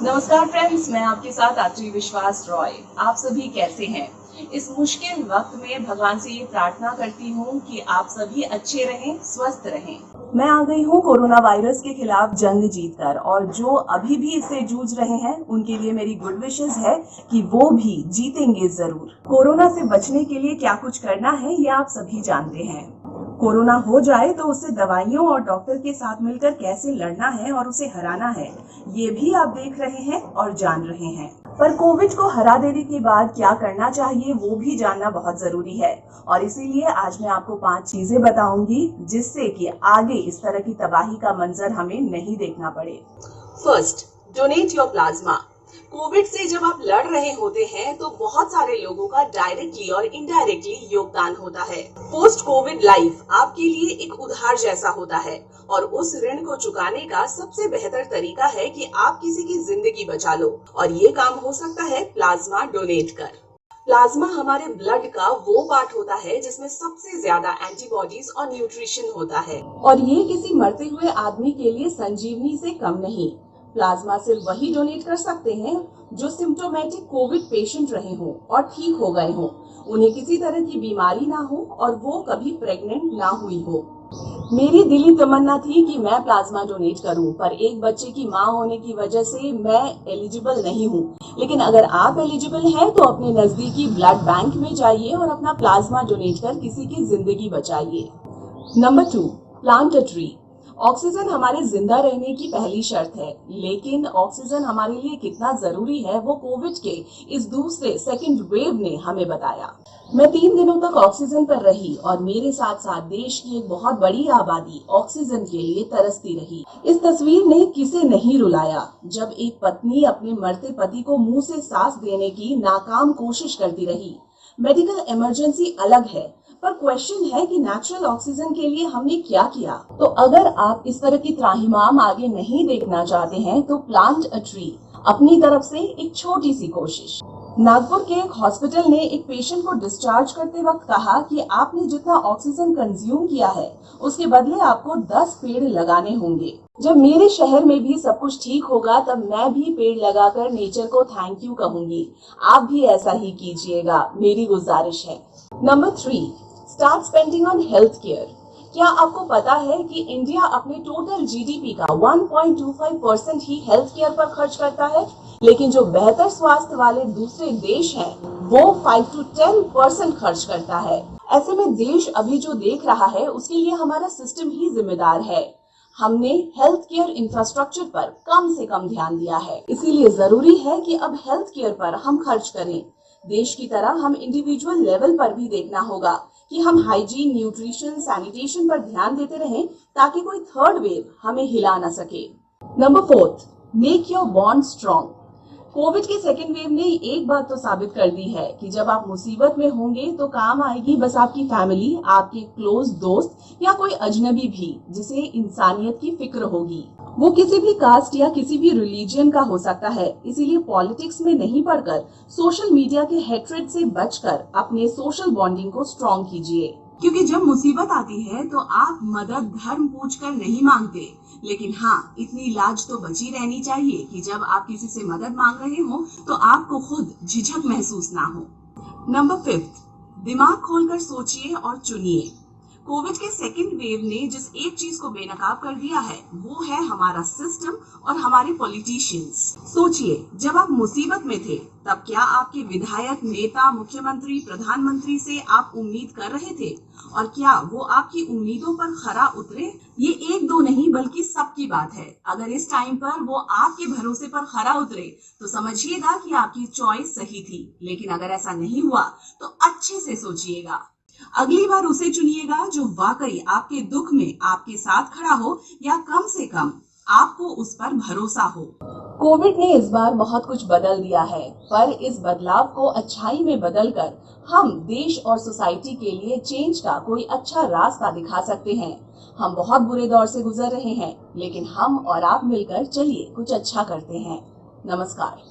नमस्कार फ्रेंड्स, मैं आपके साथ आत्री विश्वास रॉय। आप सभी कैसे हैं? इस मुश्किल वक्त में भगवान से ये प्रार्थना करती हूँ कि आप सभी अच्छे रहें, स्वस्थ रहें। मैं आ गई हूँ कोरोना वायरस के खिलाफ जंग जीतकर, और जो अभी भी इससे जूझ रहे हैं उनके लिए मेरी गुड विशेस है कि वो भी जीतेंगे जरूर। कोरोना से बचने के लिए क्या कुछ करना है ये आप सभी जानते हैं। कोरोना हो जाए तो उससे दवाइयों और डॉक्टर के साथ मिलकर कैसे लड़ना है और उसे हराना है, ये भी आप देख रहे हैं और जान रहे हैं। पर कोविड को हरा देने के बाद क्या करना चाहिए वो भी जानना बहुत जरूरी है, और इसीलिए आज मैं आपको 5 चीजें बताऊंगी जिससे कि आगे इस तरह की तबाही का मंजर हमें नहीं देखना पड़े। First, donate your plasma. Covid से जब आप लड़ रहे होते हैं तो बहुत सारे लोगों का डायरेक्टली और इनडायरेक्टली योगदान होता है। पोस्ट कोविड लाइफ आपके लिए एक उधार जैसा होता है, और उस ऋण को चुकाने का सबसे बेहतर तरीका है कि आप किसी की जिंदगी बचा लो, और ये काम हो सकता है प्लाज्मा डोनेट कर। प्लाज्मा हमारे ब्लड का वो पार्ट होता है जिसमें सबसे ज्यादा एंटीबॉडीज और न्यूट्रिशन होता है, और ये किसी मरते हुए आदमी के लिए संजीवनी से कम नहीं। प्लाज्मा सिर्फ वही डोनेट कर सकते हैं जो सिम्टोमेटिक कोविड पेशेंट रहे हों और ठीक हो गए हों, उन्हें किसी तरह की बीमारी ना हो और वो कभी प्रेग्नेंट ना हुई हो। मेरी दिली तमन्ना थी कि मैं प्लाज्मा डोनेट करूं, पर एक बच्चे की मां होने की वजह से मैं एलिजिबल नहीं हूं। लेकिन अगर आप एलिजिबल हैं तो अपने नजदीकी ब्लड बैंक में जाइए और अपना प्लाज्मा डोनेट कर किसी की जिंदगी बचाइए। Number 2, plant a tree. Oxygen हमारे जिंदा रहने की पहली शर्त है, लेकिन ऑक्सीजन हमारे लिए कितना जरूरी है वो कोविड के इस दूसरे सेकंड वेव ने हमें बताया। मैं 3 दिनों तक ऑक्सीजन पर रही, और मेरे साथ साथ देश की एक बहुत बड़ी आबादी ऑक्सीजन के लिए तरसती रही। इस तस्वीर ने किसे नहीं रुलाया, जब एक पत्नी अपने मरते पति को मुंह से सांस देने की नाकाम कोशिश करती रही। मेडिकल इमरजेंसी अलग है, पर क्वेश्चन है कि नेचुरल ऑक्सीजन के लिए हमने क्या किया। तो अगर आप इस तरह की त्राहिमाम आगे नहीं देखना चाहते हैं तो प्लांट अ ट्री, अपनी तरफ से एक छोटी सी कोशिश। नागपुर के एक हॉस्पिटल ने एक पेशेंट को डिस्चार्ज करते वक्त कहा कि आपने जितना ऑक्सीजन कंज्यूम किया है उसके बदले आपको 10 पेड़ लगाने होंगे। जब मेरे शहर में भी सब कुछ ठीक होगा तब मैं भी पेड़ लगाकर नेचर को थैंक यू कहूंगी। आप भी ऐसा ही कीजिएगा, मेरी गुजारिश है। Number 3, start spending on health care. क्या आपको पता है कि इंडिया अपने टोटल जीडीपी का 1.25% ही हेल्थ केयर पर खर्च करता है, लेकिन जो बेहतर स्वास्थ्य वाले दूसरे देश हैं वो 5 to 10% खर्च करता है। ऐसे में देश अभी जो देख रहा है उसके लिए हमारा सिस्टम ही जिम्मेदार है। हमने हेल्थ केयर इंफ्रास्ट्रक्चर पर कम से कम ध्यान दिया है, इसीलिए जरूरी है कि अब हेल्थ केयर पर हम खर्च करें। देश की तरह हम इंडिविजुअल लेवल पर भी देखना होगा कि हम हाइजीन, न्यूट्रिशन, सैनिटेशन पर ध्यान देते रहें ताकि कोई थर्ड वेव हमें हिला न सके। Number 4, make your bond strong. Covid के सेकेंड वेव ने एक बात तो साबित कर दी है कि जब आप मुसीबत में होंगे तो काम आएगी बस आपकी फैमिली, आपके क्लोज दोस्त या कोई अजनबी भी जिसे इंसानियत की फिक्र होगी। वो किसी भी कास्ट या किसी भी रिलीजन का हो सकता है, इसीलिए पॉलिटिक्स में नहीं पड़कर सोशल मीडिया के हेट्रेड से बचकर अपने सोशल बॉन्डिंग को स्ट्रॉन्ग कीजिए। क्योंकि जब मुसीबत आती है तो आप मदद धर्म पूछकर नहीं मांगते, लेकिन हाँ, इतनी लाज तो बची रहनी चाहिए कि जब आप किसी से मदद मांग रहे हो तो आपको खुद झिझक महसूस ना हो। नंबर 5, दिमाग खोलकर सोचिए और चुनिए। कोविड के सेकेंड वेव ने जिस एक चीज को बेनकाब कर दिया है वो है हमारा सिस्टम और हमारे पॉलिटिशियंस। सोचिए, जब आप मुसीबत में थे तब क्या आपके विधायक, नेता, मुख्यमंत्री, प्रधानमंत्री से आप उम्मीद कर रहे थे, और क्या वो आपकी उम्मीदों पर खरा उतरे? ये एक दो नहीं बल्कि सबकी बात है। अगर इस टाइम पर वो आपके भरोसे पर खरा उतरे तो समझिएगा कि आपकी चॉइस सही थी, लेकिन अगर ऐसा नहीं हुआ तो अच्छे से सोचिएगा। अगली बार उसे चुनिएगा जो वाकई आपके दुख में आपके साथ खड़ा हो, या कम से कम आपको उस पर भरोसा हो। कोविड ने इस बार बहुत कुछ बदल दिया है, पर इस बदलाव को अच्छाई में बदलकर हम देश और सोसाइटी के लिए चेंज का कोई अच्छा रास्ता दिखा सकते हैं। हम बहुत बुरे दौर से गुजर रहे हैं, लेकिन हम और आप मिलकर चलिए कुछ अच्छा करते हैं। नमस्कार।